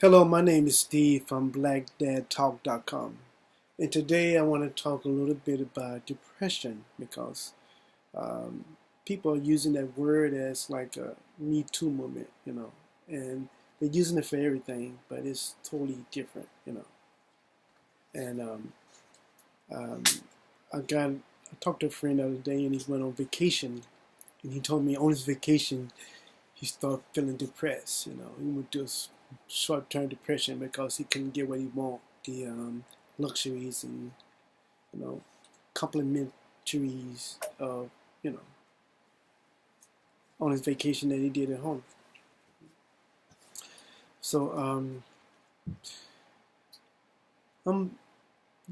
Hello, my name is Steve from BlackDadTalk.com, and today I want to talk a little bit about depression because um, people are using that word as like a Me Too movement, and they're using it for everything, but it's totally different. And um, I talked to a friend the other day, and he went on vacation, and he told me on his vacation he started feeling depressed. He went through a short-term depression because he couldn't get what he wanted, the luxuries and you know complimentaries of you know on his vacation that he did at home. So um,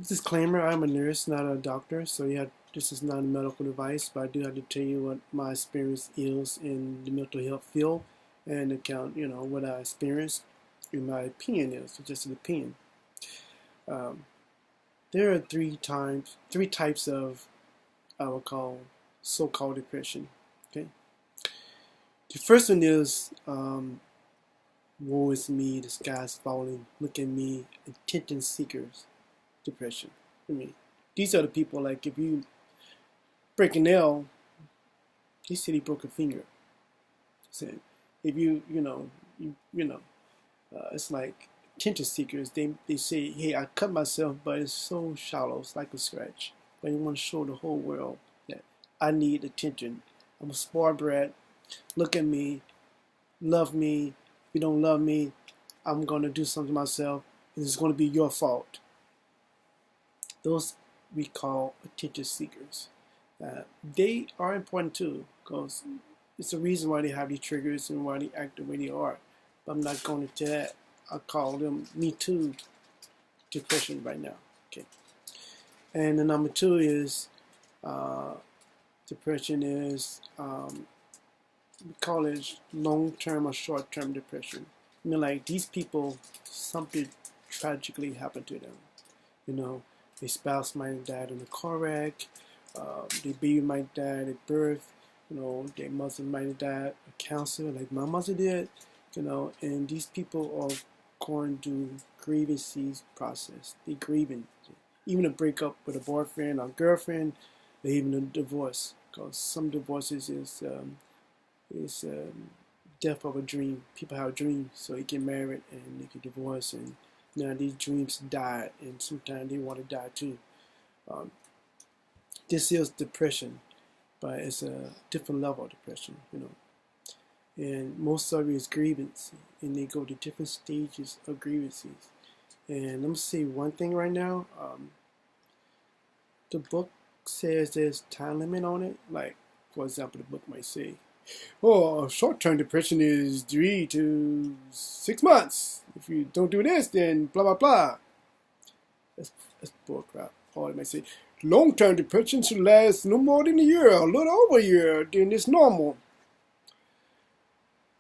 disclaimer: I'm a nurse, not a doctor, so this is not a medical advice, but I do have to tell you what my experience is in the mental health field and account what I experienced. In my opinion is just an opinion. Um, there are three types of I would call so-called depression. Okay, the first one is woe is me, the sky's falling, look at me, attention seekers depression. I mean, these are the people like if you break a nail, they said he broke a finger. So if it's like attention seekers. They say, hey, I cut myself, but it's so shallow, it's like a scratch. But you want to show the whole world that I need attention. I'm a spoiled brat. Look at me, love me. If you don't love me, I'm gonna do something to myself, and it's gonna be your fault. Those we call attention seekers. They are important too, because it's the reason why they have these triggers and why they act the way they are. But I'm not going into that. I call them Me Too depression right now. Okay. And the number two is uh, depression is we call it long-term or short-term depression. Like these people, something tragically happened to them. You know, their spouse might have died in a car wreck. Their baby might have died at birth. Their mother might have died of cancer, like my mother did. And these people are going through grievances process. They grieving, even a breakup with a boyfriend or girlfriend, or even a divorce. Because some divorces is death of a dream. People have dreams, so they get married and they get divorced, and now these dreams die, and sometimes they want to die too. Um, this is depression, but it's a different level of depression. And most of it is grievance, and they go to different stages of grievances. And I'm gonna say one thing right now. The book says there's time limit on it. Like, for example, the book might say, "Oh, short-term depression is 3 to 6 months. If you don't do this, then blah blah blah." That's bull crap. Or it might say, "Long-term depression should last no more than a year, a little over a year, then it's normal."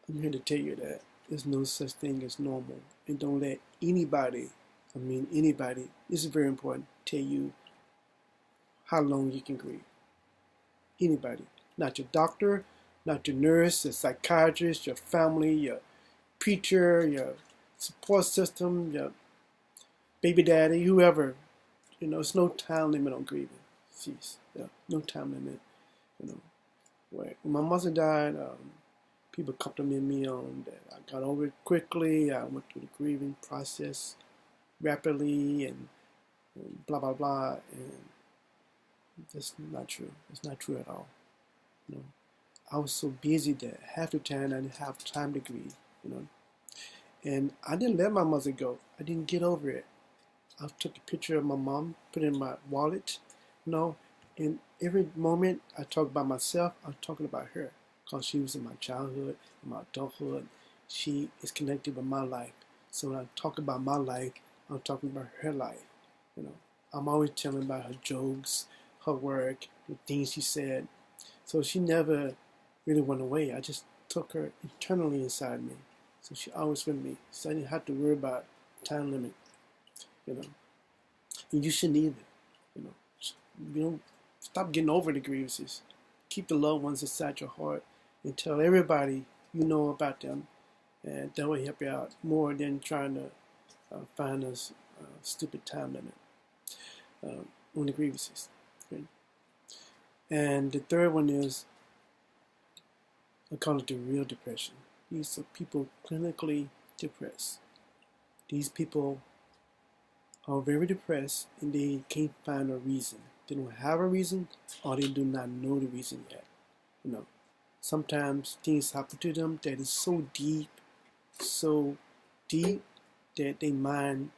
I'm here to tell you that there's no such thing as normal. And don't let anybody, this is very important, tell you how long you can grieve. Anybody. Not your doctor, not your nurse, your psychiatrist, your family, your preacher, your support system, your baby daddy, whoever. It's no time limit on grieving. Jeez, yeah, no time limit. When my mother died, people complimented me on that. I got over it quickly. I went through the grieving process rapidly and blah blah blah. And that's not true. It's not true at all. You know, I was so busy that half the time I didn't have time to grieve. And I didn't let my mother go. I didn't get over it. I took a picture of my mom, put it in my wallet. And every moment I talk about myself, I'm talking about her. Because she was in my childhood, in my adulthood. She is connected with my life. So when I talk about my life, I'm talking about her life. I'm always telling about her jokes, her work, the things she said. So she never really went away. I just took her internally inside me. So she always with me. So I didn't have to worry about time limit. And you shouldn't either. You know, stop getting over the grievances. Keep the loved ones inside your heart and tell everybody you know about them. and that will help you out more than trying to find a stupid time limit on the grievances. Okay? And the third one is, I call it the real depression. These are people clinically depressed. These people are very depressed and they can't find a reason. They don't have a reason, or they do not know the reason yet. You know, sometimes things happen to them that is so deep that their mind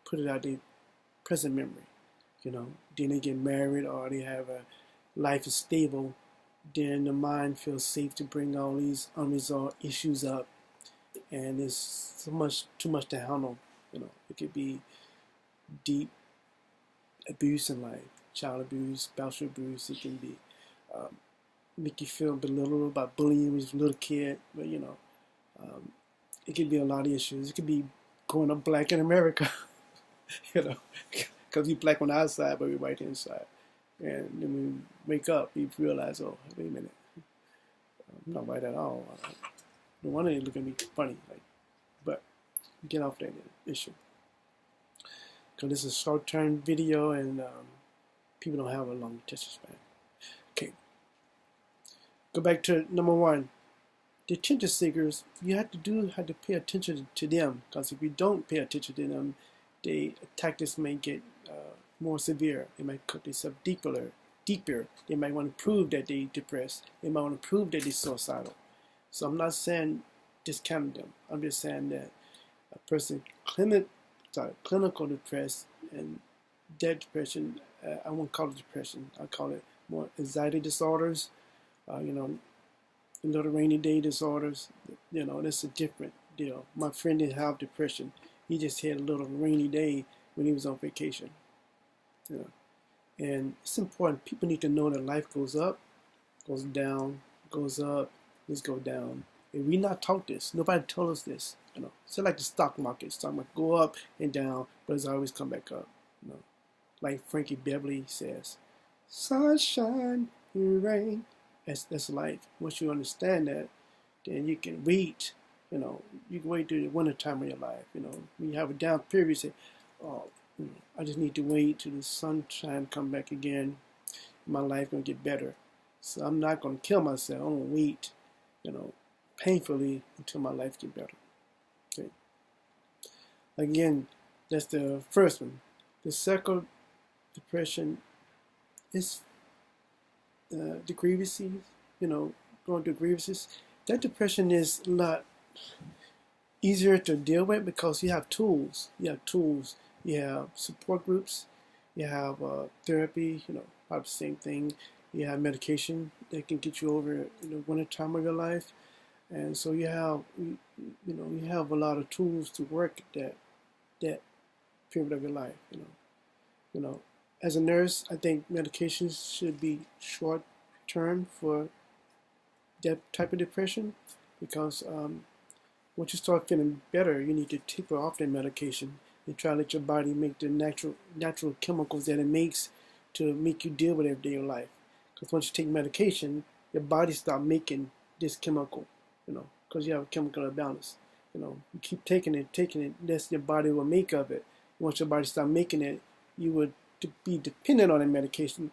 put it out their present memory. You know, then they get married or they have a life is stable, then the mind feels safe to bring all these unresolved issues up, and it's too much to handle. You know, it could be deep abuse in life, child abuse, spousal abuse. It can be make you feel belittled by bullying when you're a little kid, but you know, it could be a lot of issues. It could be growing up black in America, you know, because you're black on the outside, but we're white inside. And then we wake up, we realize, oh, wait a minute, I'm not white at all. No wonder they look at me funny. Like, but get off that issue. Because this is a short-term video and people don't have a long attention span. Okay. Go back to number one. The attention seekers, you have to pay attention to them, because if you don't pay attention to them, the tactics may get more severe. They might cut themselves deeper. They might want to prove that they're depressed. They might want to prove that they're suicidal. So I'm not saying discount them. I'm just saying that a person clinical depressed, and that depression, I won't call it depression. I call it more anxiety disorders. You know, little rainy day disorders. You know, that's a different deal. My friend didn't have depression. He just had a little rainy day when he was on vacation. You know, and it's important. People need to know that life goes up, goes down, goes up, just go down. And we not taught this. Nobody told us this. You know, it's like the stock market. Stock market go up and down, but it's always come back up. You know, like Frankie Beverly says, "Sunshine and rain." That's life. Once you understand that, then you can wait. You know, you can wait through the winter time of your life. You know, when you have a down period, you say, "Oh, I just need to wait till the sunshine come back again. My life gonna get better. So I'm not gonna kill myself. I'm gonna wait, you know, painfully until my life get better." Okay. Again, that's the first one. The second depression is the grievances. You know, going through grievances. That depression is a lot easier to deal with because you have tools. You have tools. You have support groups, you have therapy, you know, about the same thing. You have medication that can get you over the winter time of your life, and so you have a lot of tools to work that period of your life. You know, as a nurse, I think medications should be short term for that type of depression, because once you start feeling better, you need to taper off that medication and try to let your body make the natural chemicals that it makes to make you deal with everyday life. Because once you take medication, your body stops making this chemical, you know, because you have a chemical imbalance. You know, you keep taking it, that's your body will make of it. Once your body stops making it, you would be dependent on that medication.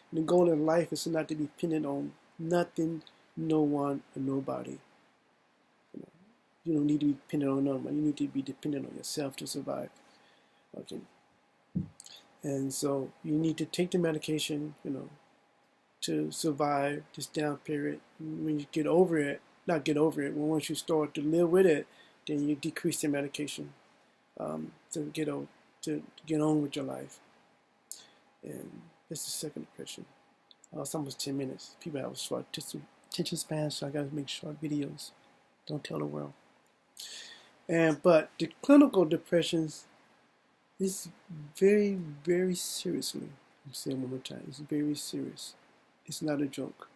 And the goal in life is not to be dependent on nothing, no one, or nobody. You don't need to be dependent on no one. You need to be dependent on yourself to survive. Okay. And so you need to take the medication, you know, to survive this down period. When you get over it, not get over it, when once you start to live with it, then you decrease the medication to get on with your life. And that's the second depression. It's almost 10 minutes. People have a short attention span, so I got to make short videos. Don't tell the world. But the clinical depressions is very, very seriously. I'm saying one more time. It's very serious. It's not a joke.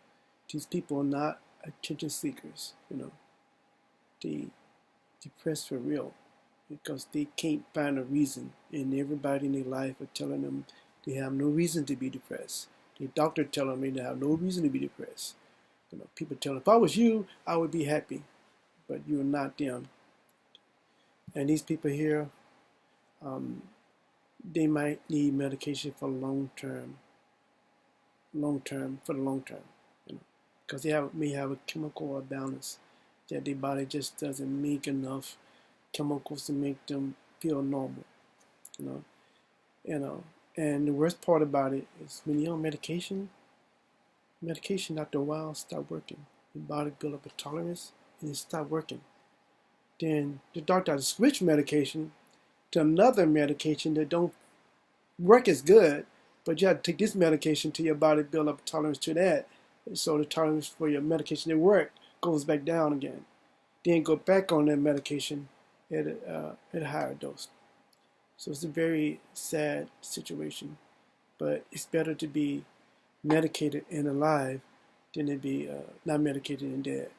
These people are not attention seekers. You know, they depressed for real because they can't find a reason, and everybody in their life are telling them they have no reason to be depressed. The doctor telling me they have no reason to be depressed. You know, people tell them, if I was you, I would be happy. but you're not them. And these people here, they might need medication for long term, for the long term, because they may have a chemical imbalance that their body just doesn't make enough chemicals to make them feel normal, you know, you know. And the worst part about it is when you're on medication after a while stop working. Your body build up a tolerance and it stop working. Then the doctor has to switch medication to another medication that don't work as good, but you have to take this medication till your body build up a tolerance to that. So the tolerance for your medication that work goes back down again. Then go back on that medication at a higher dose. So it's a very sad situation, but it's better to be medicated and alive than to be not medicated and dead,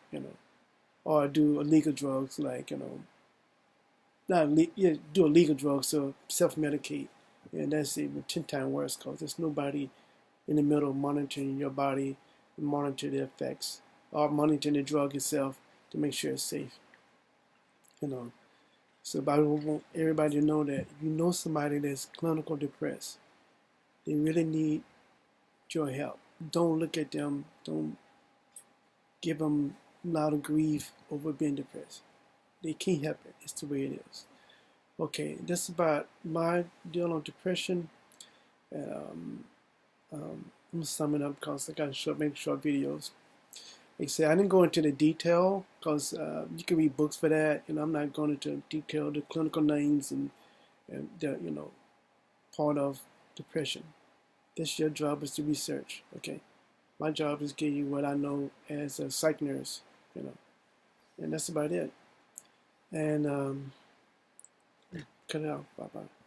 or do illegal drugs like, do illegal drugs, so self-medicate, and that's even 10 times worse because there's nobody in the middle monitoring your body and monitor the effects or monitoring the drug itself to make sure it's safe, So I want everybody to know that if you know somebody that's clinical depressed, they really need your help. Don't look at them. Don't give them a lot of grief over being depressed. They can't help it. It's the way it is. Okay, that's about my deal on depression. I'm going to sum it up because I got to make short videos. Like I said, I didn't go into the detail because you can read books for that, and I'm not going into detail the clinical names and the part of depression. That's your job, is to research. Okay, my job is to give you what I know as a psych nurse, and that's about it. And cut it out. Bye bye.